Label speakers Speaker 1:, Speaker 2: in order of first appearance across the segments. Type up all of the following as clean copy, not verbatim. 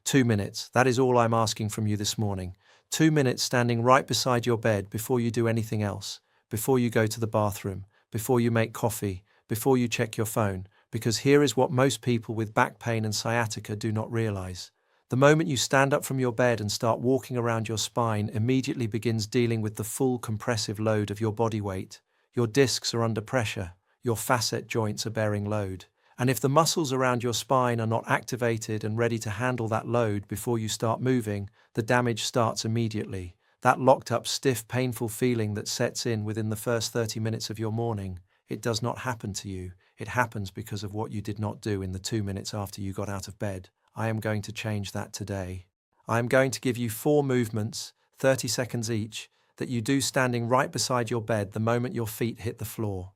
Speaker 1: 2 minutes, that is all I'm asking from you this morning. 2 minutes standing right beside your bed before you do anything else, before you go to the bathroom, before you make coffee, before you check your phone, because here is what most people with back pain and sciatica do not realize. The moment you stand up from your bed and start walking around your spine immediately begins dealing with the full compressive load of your body weight. Your discs are under pressure, your facet joints are bearing load. And if the muscles around your spine are not activated and ready to handle that load before you start moving, the damage starts immediately. That locked up, stiff, painful feeling that sets in within the first 30 minutes of your morning, it does not happen to you. It happens because of what you did not do in the 2 minutes after you got out of bed. I am going to change that today. I am going to give you 4 movements, 30 seconds each, that you do standing right beside your bed the moment your feet hit the floor.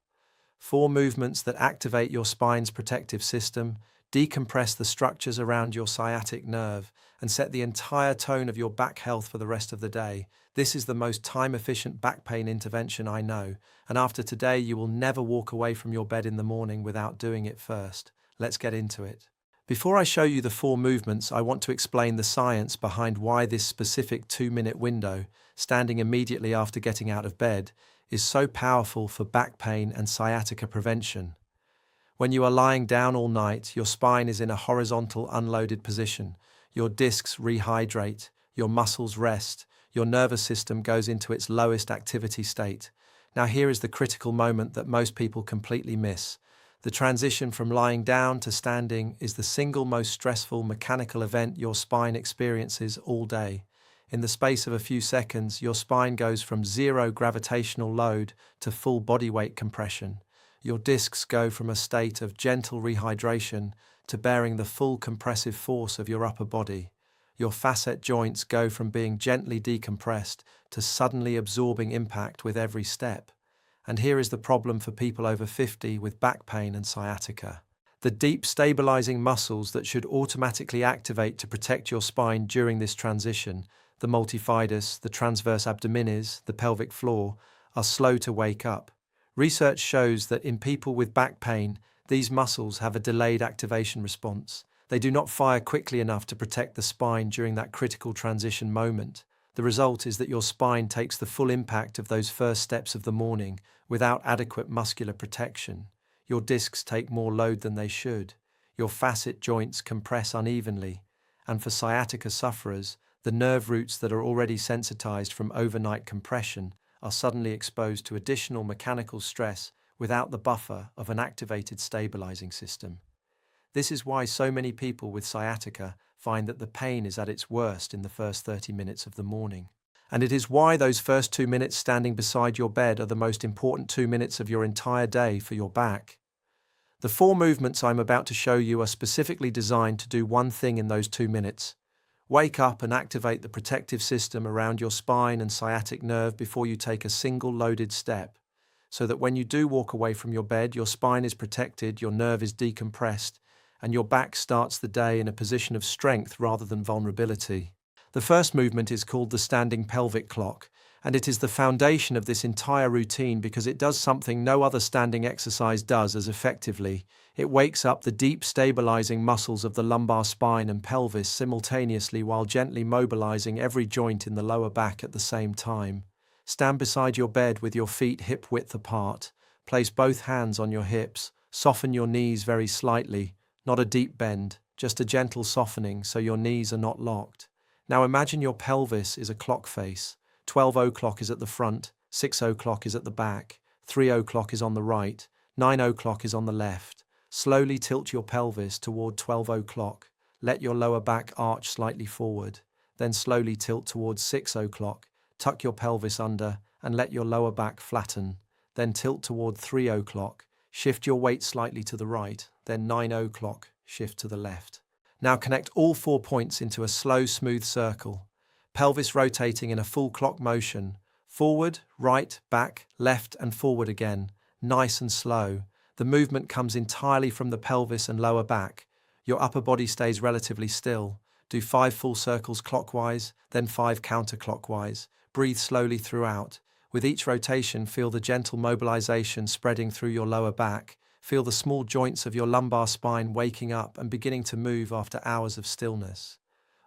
Speaker 1: 4 movements that activate your spine's protective system, decompress the structures around your sciatic nerve, and set the entire tone of your back health for the rest of the day. This is the most time-efficient back pain intervention I know, and after today you will never walk away from your bed in the morning without doing it first. Let's get into it. Before I show you the 4 movements, I want to explain the science behind why this specific 2-minute window, standing immediately after getting out of bed, is so powerful for back pain and sciatica prevention. When you are lying down all night, your spine is in a horizontal unloaded position. Your discs rehydrate, your muscles rest, your nervous system goes into its lowest activity state. Now here is the critical moment that most people completely miss. The transition from lying down to standing is the single most stressful mechanical event your spine experiences all day. In the space of a few seconds, your spine goes from 0 gravitational load to full body weight compression. Your discs go from a state of gentle rehydration to bearing the full compressive force of your upper body. Your facet joints go from being gently decompressed to suddenly absorbing impact with every step. And here is the problem for people over 50 with back pain and sciatica. The deep stabilizing muscles that should automatically activate to protect your spine during this transition, the multifidus, the transverse abdominis, the pelvic floor, are slow to wake up. Research shows that in people with back pain, these muscles have a delayed activation response. They do not fire quickly enough to protect the spine during that critical transition moment. The result is that your spine takes the full impact of those first steps of the morning without adequate muscular protection. Your discs take more load than they should. Your facet joints compress unevenly. And for sciatica sufferers, the nerve roots that are already sensitized from overnight compression are suddenly exposed to additional mechanical stress without the buffer of an activated stabilizing system. This is why so many people with sciatica find that the pain is at its worst in the first 30 minutes of the morning. And it is why those first 2 minutes standing beside your bed are the most important 2 minutes of your entire day for your back. The 4 movements I'm about to show you are specifically designed to do one thing in those 2 minutes. Wake up and activate the protective system around your spine and sciatic nerve before you take a single loaded step, so that when you do walk away from your bed, your spine is protected, your nerve is decompressed, and your back starts the day in a position of strength rather than vulnerability. The first movement is called the standing pelvic clock, and it is the foundation of this entire routine because it does something no other standing exercise does as effectively. It wakes up the deep stabilizing muscles of the lumbar spine and pelvis simultaneously while gently mobilizing every joint in the lower back at the same time. Stand beside your bed with your feet hip-width apart. Place both hands on your hips. Soften your knees very slightly, not a deep bend, just a gentle softening so your knees are not locked. Now imagine your pelvis is a clock face. 12 o'clock is at the front, 6 o'clock is at the back, 3 o'clock is on the right, 9 o'clock is on the left. Slowly tilt your pelvis toward 12 o'clock. Let your lower back arch slightly forward. Then slowly tilt towards 6 o'clock. Tuck your pelvis under and let your lower back flatten. Then tilt toward 3 o'clock. Shift your weight slightly to the right. Then 9 o'clock, shift to the left. Now connect all 4 points into a slow, smooth circle. Pelvis rotating in a full clock motion. Forward, right, back, left and forward again. Nice and slow. The movement comes entirely from the pelvis and lower back. Your upper body stays relatively still. Do 5 full circles clockwise, then 5 counterclockwise. Breathe slowly throughout. With each rotation, feel the gentle mobilization spreading through your lower back. Feel the small joints of your lumbar spine waking up and beginning to move after hours of stillness.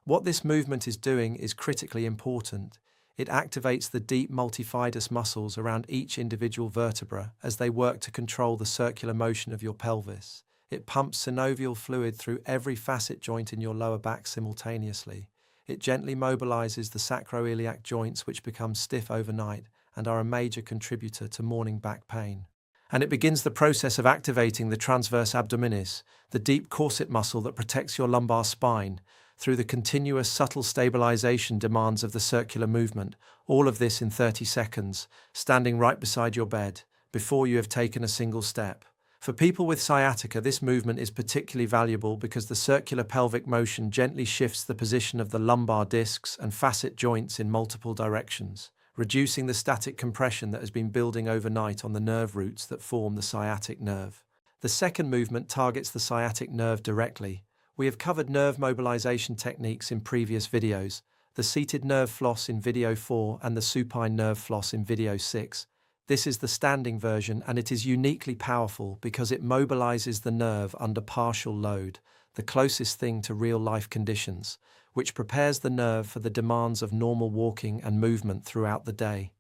Speaker 1: What this movement is doing is critically important. It activates the deep multifidus muscles around each individual vertebra as they work to control the circular motion of your pelvis. It pumps synovial fluid through every facet joint in your lower back simultaneously. It gently mobilizes the sacroiliac joints, which become stiff overnight and are a major contributor to morning back pain. And it begins the process of activating the transverse abdominis, the deep corset muscle that protects your lumbar spine, through the continuous subtle stabilization demands of the circular movement, all of this in 30 seconds, standing right beside your bed, before you have taken a single step. For people with sciatica, this movement is particularly valuable because the circular pelvic motion gently shifts the position of the lumbar discs and facet joints in multiple directions, reducing the static compression that has been building overnight on the nerve roots that form the sciatic nerve. The second movement targets the sciatic nerve directly. We have covered nerve mobilization techniques in previous videos, the seated nerve floss in video 4 and the supine nerve floss in video 6. This is the standing version, and it is uniquely powerful because it mobilizes the nerve under partial load, the closest thing to real-life conditions, which prepares the nerve for the demands of normal walking and movement throughout the day.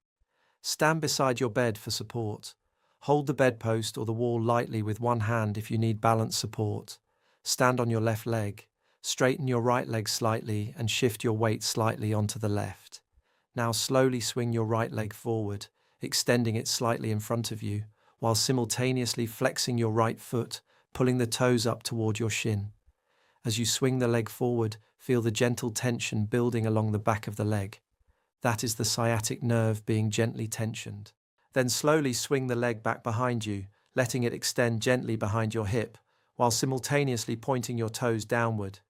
Speaker 1: Stand beside your bed for support. Hold the bedpost or the wall lightly with one hand if you need balance support. Stand on your left leg. Straighten your right leg slightly and shift your weight slightly onto the left. Now slowly swing your right leg forward, extending it slightly in front of you, while simultaneously flexing your right foot, pulling the toes up toward your shin. As you swing the leg forward, feel the gentle tension building along the back of the leg. That is the sciatic nerve being gently tensioned. Then slowly swing the leg back behind you, letting it extend gently behind your hip, while simultaneously pointing your toes downward.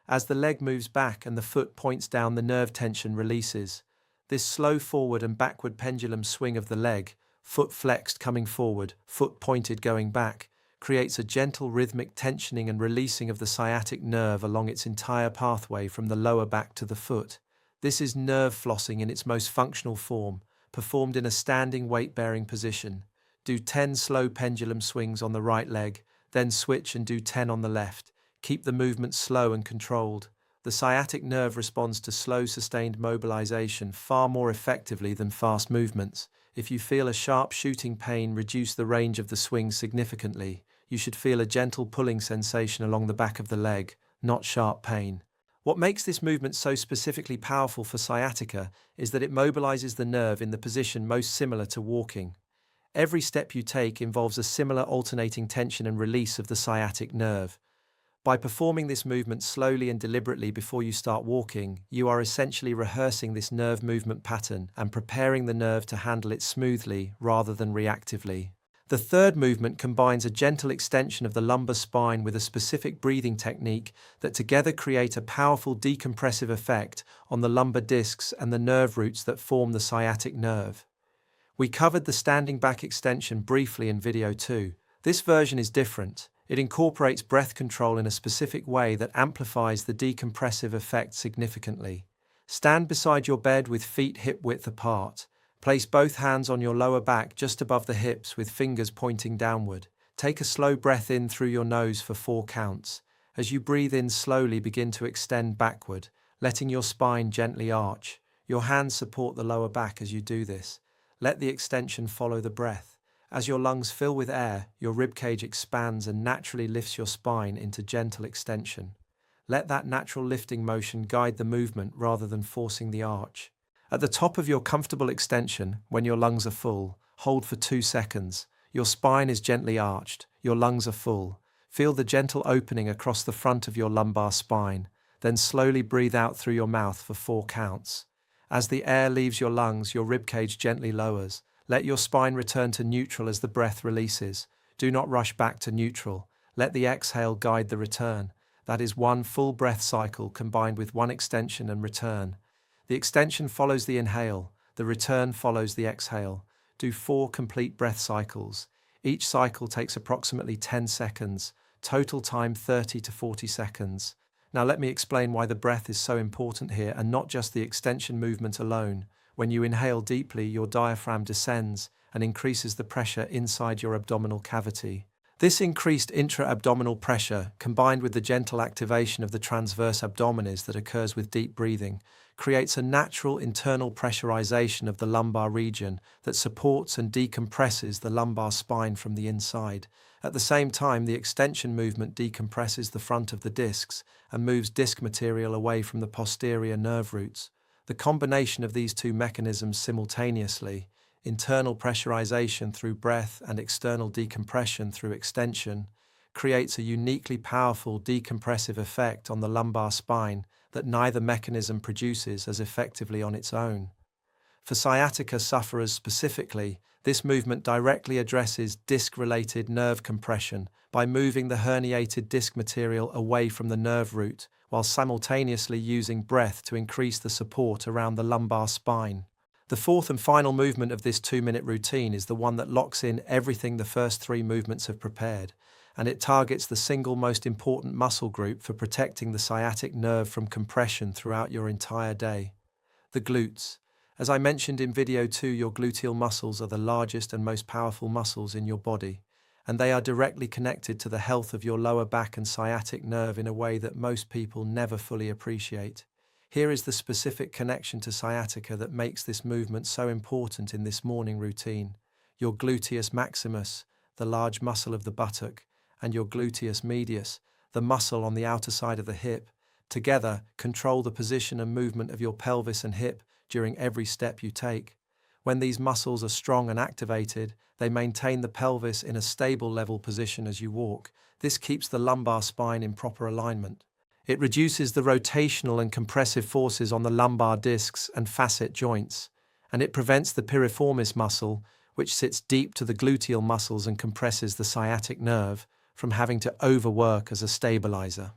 Speaker 1: As the leg moves back and the foot points down, the nerve tension releases. This slow forward and backward pendulum swing of the leg, foot flexed coming forward, foot pointed going back, creates a gentle rhythmic tensioning and releasing of the sciatic nerve along its entire pathway from the lower back to the foot. This is nerve flossing in its most functional form, performed in a standing weight-bearing position. Do 10 slow pendulum swings on the right leg, then switch and do 10 on the left. Keep the movement slow and controlled. The sciatic nerve responds to slow, sustained mobilization far more effectively than fast movements. If you feel a sharp shooting pain, reduce the range of the swing significantly. You should feel a gentle pulling sensation along the back of the leg, not sharp pain. What makes this movement so specifically powerful for sciatica is that it mobilizes the nerve in the position most similar to walking. Every step you take involves a similar alternating tension and release of the sciatic nerve. By performing this movement slowly and deliberately before you start walking, you are essentially rehearsing this nerve movement pattern and preparing the nerve to handle it smoothly rather than reactively. The third movement combines a gentle extension of the lumbar spine with a specific breathing technique that together create a powerful decompressive effect on the lumbar discs and the nerve roots that form the sciatic nerve. We covered the standing back extension briefly in video 2. This version is different. It incorporates breath control in a specific way that amplifies the decompressive effect significantly. Stand beside your bed with feet hip-width apart. Place both hands on your lower back just above the hips with fingers pointing downward. Take a slow breath in through your nose for 4 counts. As you breathe in slowly, begin to extend backward, letting your spine gently arch. Your hands support the lower back as you do this. Let the extension follow the breath. As your lungs fill with air, your ribcage expands and naturally lifts your spine into gentle extension. Let that natural lifting motion guide the movement rather than forcing the arch. At the top of your comfortable extension, when your lungs are full, hold for 2 seconds. Your spine is gently arched. Your lungs are full. Feel the gentle opening across the front of your lumbar spine. Then slowly breathe out through your mouth for 4 counts. As the air leaves your lungs, your ribcage gently lowers. Let your spine return to neutral as the breath releases. Do not rush back to neutral. Let the exhale guide the return. That is 1 full breath cycle combined with 1 extension and return. The extension follows the inhale. The return follows the exhale. Do 4 complete breath cycles. Each cycle takes approximately 10 seconds. Total time 30 to 40 seconds. Now let me explain why the breath is so important here and not just the extension movement alone. When you inhale deeply, your diaphragm descends and increases the pressure inside your abdominal cavity. This increased intra-abdominal pressure, combined with the gentle activation of the transverse abdominis that occurs with deep breathing, creates a natural internal pressurization of the lumbar region that supports and decompresses the lumbar spine from the inside. At the same time, the extension movement decompresses the front of the discs and moves disc material away from the posterior nerve roots. The combination of these two mechanisms simultaneously, internal pressurization through breath and external decompression through extension, creates a uniquely powerful decompressive effect on the lumbar spine that neither mechanism produces as effectively on its own. For sciatica sufferers specifically, this movement directly addresses disc-related nerve compression by moving the herniated disc material away from the nerve root while simultaneously using breath to increase the support around the lumbar spine. The fourth and final movement of this 2-minute routine is the one that locks in everything the first 3 movements have prepared, and it targets the single most important muscle group for protecting the sciatic nerve from compression throughout your entire day: the glutes. As I mentioned in video 2, your gluteal muscles are the largest and most powerful muscles in your body, and they are directly connected to the health of your lower back and sciatic nerve in a way that most people never fully appreciate. Here is the specific connection to sciatica that makes this movement so important in this morning routine. Your gluteus maximus, the large muscle of the buttock, and your gluteus medius, the muscle on the outer side of the hip, together control the position and movement of your pelvis and hip during every step you take. When these muscles are strong and activated, they maintain the pelvis in a stable level position as you walk. This keeps the lumbar spine in proper alignment. It reduces the rotational and compressive forces on the lumbar discs and facet joints, and it prevents the piriformis muscle, which sits deep to the gluteal muscles and compresses the sciatic nerve, from having to overwork as a stabilizer.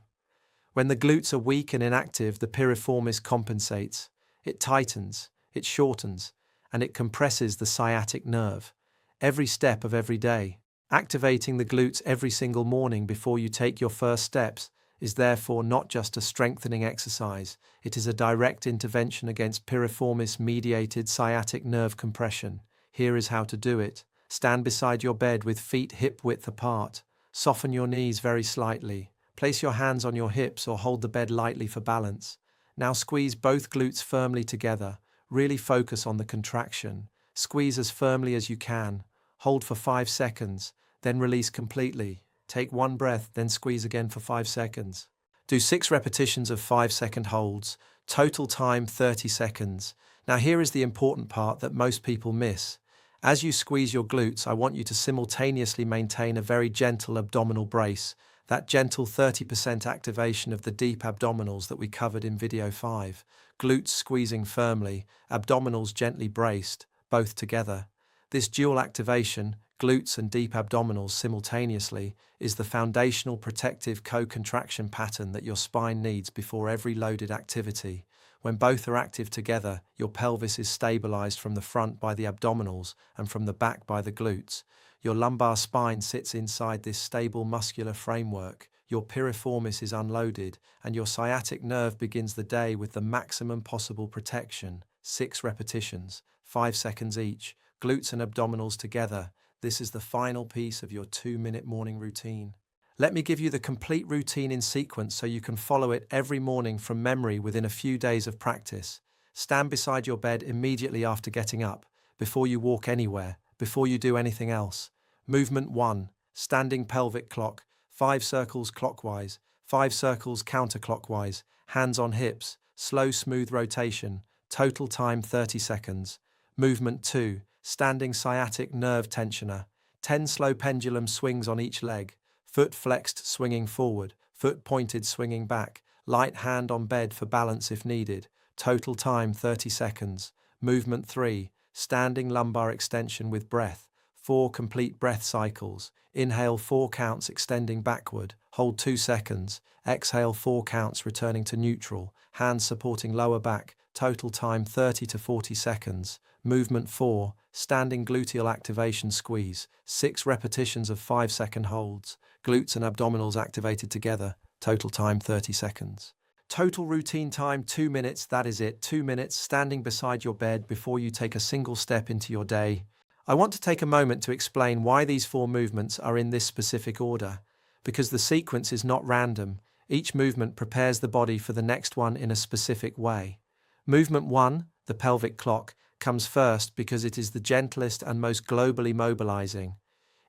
Speaker 1: When the glutes are weak and inactive, the piriformis compensates. It tightens, it shortens, and it compresses the sciatic nerve. Every step of every day, activating the glutes every single morning before you take your first steps, is therefore not just a strengthening exercise, it is a direct intervention against piriformis-mediated sciatic nerve compression. Here is how to do it. Stand beside your bed with feet hip-width apart. Soften your knees very slightly. Place your hands on your hips or hold the bed lightly for balance. Now squeeze both glutes firmly together. Really focus on the contraction. Squeeze as firmly as you can. Hold for 5 seconds, then release completely. Take 1 breath, then squeeze again for 5 seconds. Do 6 repetitions of 5-second holds. Total time 30 seconds. Now here is the important part that most people miss. As you squeeze your glutes, I want you to simultaneously maintain a very gentle abdominal brace, that gentle 30% activation of the deep abdominals that we covered in video 5. Glutes squeezing firmly, abdominals gently braced, both together. This dual activation, glutes and deep abdominals simultaneously, is the foundational protective co-contraction pattern that your spine needs before every loaded activity. When both are active together, your pelvis is stabilized from the front by the abdominals and from the back by the glutes. Your lumbar spine sits inside this stable muscular framework, your piriformis is unloaded, and your sciatic nerve begins the day with the maximum possible protection. 6 repetitions, 5 seconds each, glutes and abdominals together. This is the final piece of your 2-minute morning routine. Let me give you the complete routine in sequence so you can follow it every morning from memory within a few days of practice. Stand beside your bed immediately after getting up, before you walk anywhere, before you do anything else. Movement 1. Standing pelvic clock. 5 circles clockwise, 5 circles counterclockwise, hands on hips, slow smooth rotation, total time 30 seconds. Movement 2. Standing sciatic nerve tensioner. 10 slow pendulum swings on each leg. Foot flexed swinging forward, foot pointed swinging back, light hand on bed for balance if needed. Total time 30 seconds. Movement 3. Standing lumbar extension with breath. 4 complete breath cycles. Inhale 4 counts extending backward. Hold 2 seconds. Exhale 4 counts returning to neutral. Hands supporting lower back. Total time 30 to 40 seconds. Movement 4. Standing gluteal activation squeeze. 6 repetitions of 5-second holds. Glutes and abdominals activated together. Total time 30 seconds. Total routine time 2 minutes, that is it. 2 minutes standing beside your bed before you take a single step into your day. I want to take a moment to explain why these 4 movements are in this specific order, because the sequence is not random. Each movement prepares the body for the next one in a specific way. Movement 1, the pelvic clock, comes first because it is the gentlest and most globally mobilizing.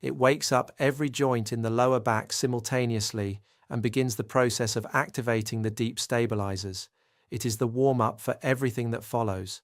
Speaker 1: It wakes up every joint in the lower back simultaneously and begins the process of activating the deep stabilizers. It is the warm-up for everything that follows.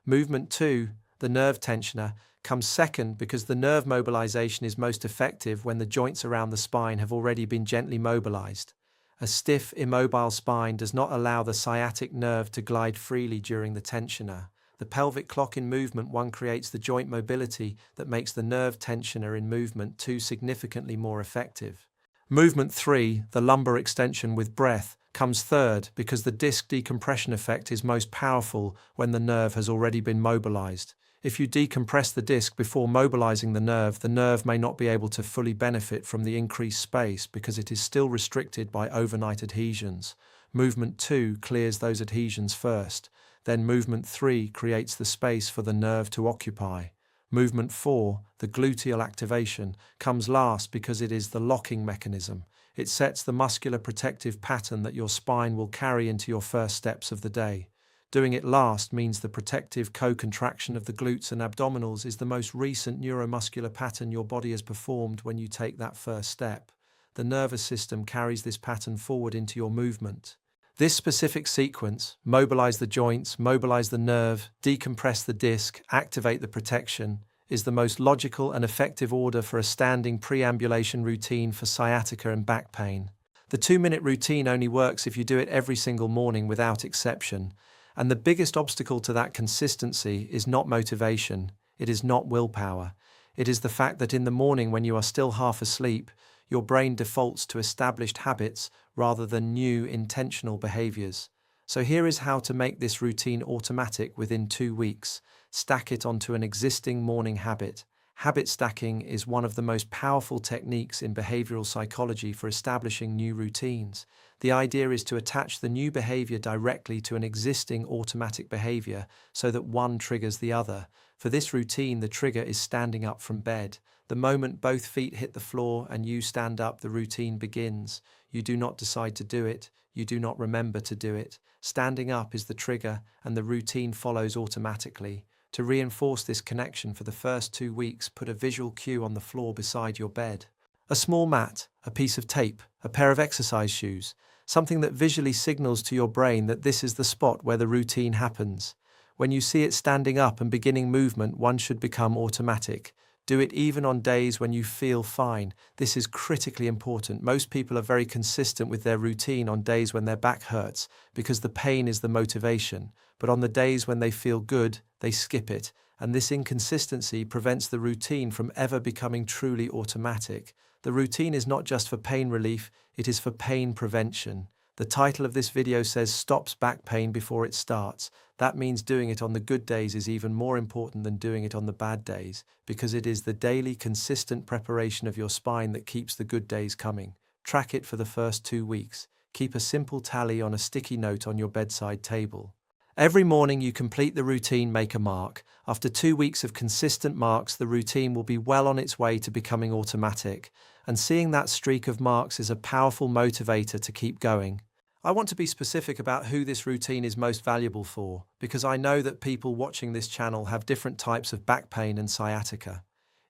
Speaker 1: Movement 2, the nerve tensioner, comes second because the nerve mobilization is most effective when the joints around the spine have already been gently mobilized. A stiff, immobile spine does not allow the sciatic nerve to glide freely during the tensioner. The pelvic clock in movement 1 creates the joint mobility that makes the nerve tensioner in movement 2 significantly more effective. Movement 3, the lumbar extension with breath, comes third because the disc decompression effect is most powerful when the nerve has already been mobilized. If you decompress the disc before mobilizing the nerve may not be able to fully benefit from the increased space because it is still restricted by overnight adhesions. Movement 2 clears those adhesions first. Then movement 3 creates the space for the nerve to occupy. Movement 4, the gluteal activation, comes last because it is the locking mechanism. It sets the muscular protective pattern that your spine will carry into your first steps of the day. Doing it last means the protective co-contraction of the glutes and abdominals is the most recent neuromuscular pattern your body has performed when you take that first step. The nervous system carries this pattern forward into your movement. This specific sequence, mobilize the joints, mobilize the nerve, decompress the disc, activate the protection, is the most logical and effective order for a standing preambulation routine for sciatica and back pain. The 2-minute routine only works if you do it every single morning without exception. And the biggest obstacle to that consistency is not motivation, it is not willpower. It is the fact that in the morning when you are still half asleep, your brain defaults to established habits rather than new intentional behaviors. So here is how to make this routine automatic within 2 weeks. Stack it onto an existing morning habit. Habit stacking is one of the most powerful techniques in behavioral psychology for establishing new routines. The idea is to attach the new behavior directly to an existing automatic behavior so that one triggers the other. For this routine, the trigger is standing up from bed. The moment both feet hit the floor and you stand up, the routine begins. You do not decide to do it. You do not remember to do it. Standing up is the trigger and the routine follows automatically. To reinforce this connection for the first 2 weeks, put a visual cue on the floor beside your bed. A small mat, a piece of tape, a pair of exercise shoes, something that visually signals to your brain that this is the spot where the routine happens. When you see it standing up and beginning movement, one should become automatic. Do it even on days when you feel fine. This is critically important. Most people are very consistent with their routine on days when their back hurts because the pain is the motivation. But on the days when they feel good, they skip it. And this inconsistency prevents the routine from ever becoming truly automatic. The routine is not just for pain relief, it is for pain prevention. The title of this video says stops back pain before it starts. That means doing it on the good days is even more important than doing it on the bad days, because it is the daily, consistent preparation of your spine that keeps the good days coming. Track it for the first 2 weeks. Keep a simple tally on a sticky note on your bedside table. Every morning you complete the routine, make a mark. After 2 weeks of consistent marks, the routine will be well on its way to becoming automatic. And seeing that streak of marks is a powerful motivator to keep going. I want to be specific about who this routine is most valuable for, because I know that people watching this channel have different types of back pain and sciatica.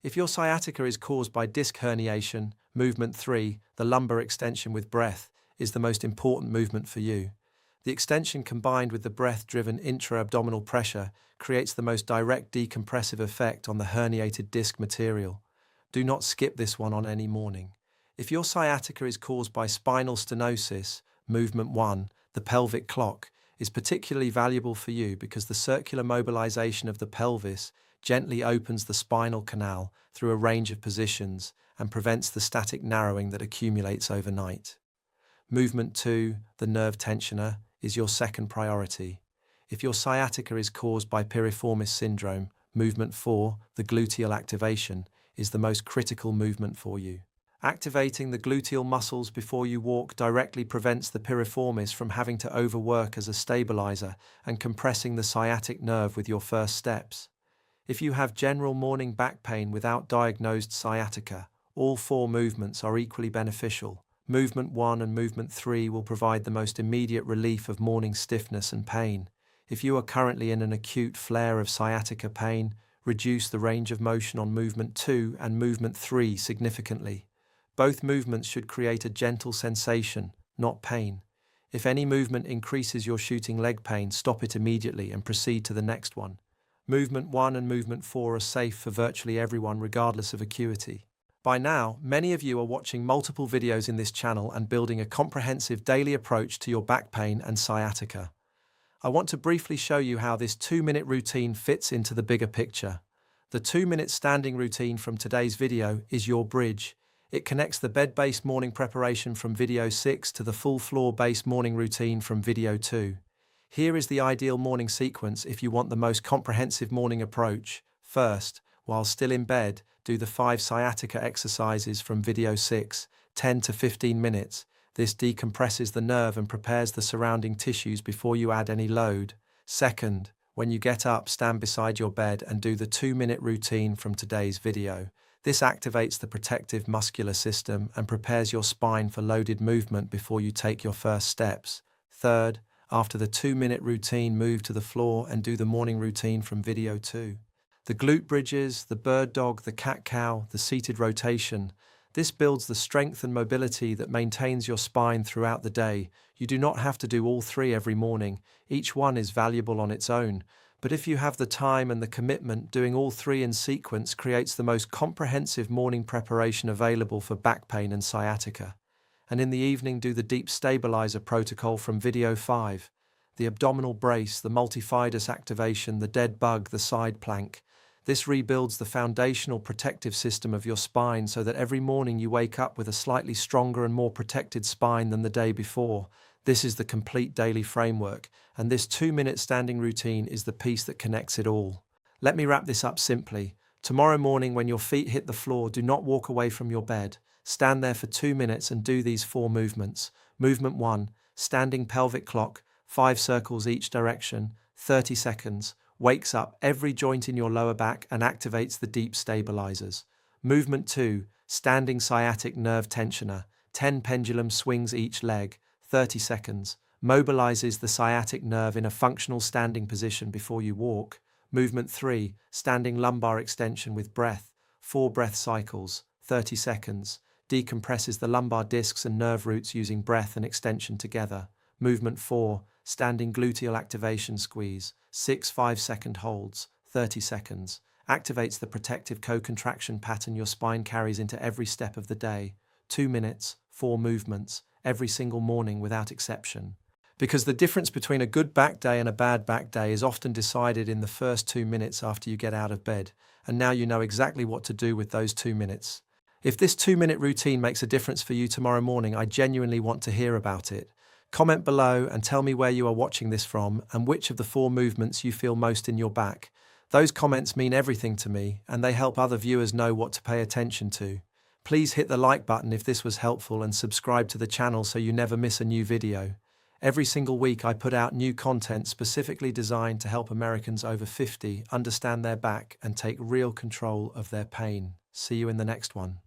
Speaker 1: If your sciatica is caused by disc herniation, movement 3, the lumbar extension with breath, is the most important movement for you. The extension combined with the breath-driven intra-abdominal pressure creates the most direct decompressive effect on the herniated disc material. Do not skip this one on any morning. If your sciatica is caused by spinal stenosis, movement 1, the pelvic clock, is particularly valuable for you because the circular mobilization of the pelvis gently opens the spinal canal through a range of positions and prevents the static narrowing that accumulates overnight. Movement 2, the nerve tensioner, is your second priority. If your sciatica is caused by piriformis syndrome, movement 4, the gluteal activation, is the most critical movement for you. Activating the gluteal muscles before you walk directly prevents the piriformis from having to overwork as a stabilizer and compressing the sciatic nerve with your first steps. If you have general morning back pain without diagnosed sciatica, all 4 movements are equally beneficial. Movement 1 and Movement 3 will provide the most immediate relief of morning stiffness and pain. If you are currently in an acute flare of sciatica pain, reduce the range of motion on Movement 2 and Movement 3 significantly. Both movements should create a gentle sensation, not pain. If any movement increases your shooting leg pain, stop it immediately and proceed to the next one. Movement 1 and Movement 4 are safe for virtually everyone regardless of acuity. By now, many of you are watching multiple videos in this channel and building a comprehensive daily approach to your back pain and sciatica. I want to briefly show you how this 2-minute routine fits into the bigger picture. The 2-minute standing routine from today's video is your bridge. It connects the bed-based morning preparation from video 6 to the full floor-based morning routine from video 2. Here is the ideal morning sequence if you want the most comprehensive morning approach. First, while still in bed, do the 5 sciatica exercises from video 6, 10 to 15 minutes. This decompresses the nerve and prepares the surrounding tissues before you add any load. Second, when you get up, stand beside your bed and do the 2-minute routine from today's video. This activates the protective muscular system and prepares your spine for loaded movement before you take your first steps. Third, after the 2-minute routine, move to the floor and do the morning routine from video 2. The glute bridges, the bird dog, the cat-cow, the seated rotation. This builds the strength and mobility that maintains your spine throughout the day. You do not have to do all 3 every morning. Each one is valuable on its own. But if you have the time and the commitment, doing all 3 in sequence creates the most comprehensive morning preparation available for back pain and sciatica. And in the evening, do the deep stabilizer protocol from video 5. The abdominal brace, the multifidus activation, the dead bug, the side plank. This rebuilds the foundational protective system of your spine so that every morning you wake up with a slightly stronger and more protected spine than the day before. This is the complete daily framework, and this 2-minute standing routine is the piece that connects it all. Let me wrap this up simply. Tomorrow morning, when your feet hit the floor, do not walk away from your bed. Stand there for 2 minutes and do these 4 movements. Movement 1, standing pelvic clock, 5 circles each direction, 30 seconds. Wakes up every joint in your lower back and activates the deep stabilizers. Movement 2, standing sciatic nerve tensioner, 10 pendulum swings each leg, 30 seconds. Mobilizes the sciatic nerve in a functional standing position before you walk. Movement 3, standing lumbar extension with breath, 4 breath cycles, 30 seconds. Decompresses the lumbar discs and nerve roots using breath and extension together. Movement 4, standing gluteal activation squeeze, 6 5-second holds, 30 seconds. Activates the protective co-contraction pattern your spine carries into every step of the day. 2 minutes, 4 movements, every single morning without exception. Because the difference between a good back day and a bad back day is often decided in the first 2 minutes after you get out of bed, and now you know exactly what to do with those 2 minutes. If this 2-minute routine makes a difference for you tomorrow morning, I genuinely want to hear about it. Comment below and tell me where you are watching this from and which of the 4 movements you feel most in your back. Those comments mean everything to me, and they help other viewers know what to pay attention to. Please hit the like button if this was helpful and subscribe to the channel so you never miss a new video. Every single week I put out new content specifically designed to help Americans over 50 understand their back and take real control of their pain. See you in the next one.